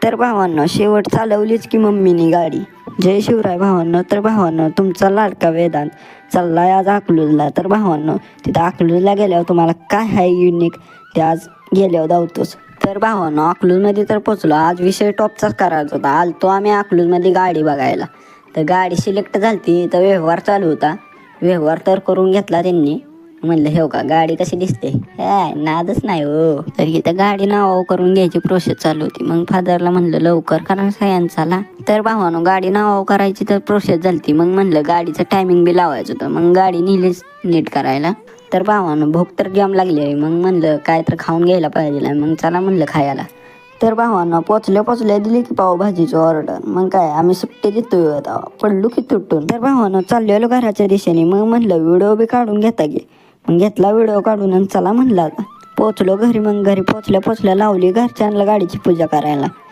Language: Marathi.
तर भावांनो, शेवट चालवलीच की मम्मीनी गाडी. जय शिवराय भावांनो. तर भावांनो, तुमचा लाडका वेदांत चाललाय आज अकलूजला. तर भावांनो, तिथं अकलूजला गेल्यावर तुम्हाला काय आहे युनिक ते आज गेल्यावर धावतोच. तर भावांनो, अकलूजमध्ये तर पोचलो. आज विषय टॉपचाच करायचा होता. आलतो आम्ही अकलूजमध्ये गाडी बघायला. तर गाडी सिलेक्ट झाली तर व्यवहार चालू होता. व्यवहार तर करून घेतला त्यांनी. म्हणलं हे का गाडी कशी दिसते, नादच नाही हो. तर इथं गाडी नाव करून घ्यायची प्रोसेस चालू होती. मग फादरला म्हणलं लवकर करा सगळ्यांचाला. तर भावानो, गाडी नाव करायची तर प्रोसेस झाली. मग म्हणलं गाडीचं टायमिंग बी लावायचं होतं. मग गाडी नेलीच नीट करायला. तर भावानो, भूक तर जाम लागली. मग म्हणलं काय तर खाऊन घ्यायला पाहिजे. मग चला म्हणलं खायला. तर भावांनो, पोचल्या दिली की पावभाजीची ऑर्डर. मग काय आम्ही सुट्टी देतोय आता, पडलो की तुटून. तर भावांनो, चाललेलो घराच्या दिशेने. मग म्हणलं व्हिडिओ बी काढून घेता गे. मग घेतला व्हिडिओ काढून आणि चला म्हणलं आता. पोचलो घरी. मग घरी पोचल्या लावली घरच्यांना गाडीची पूजा करायला.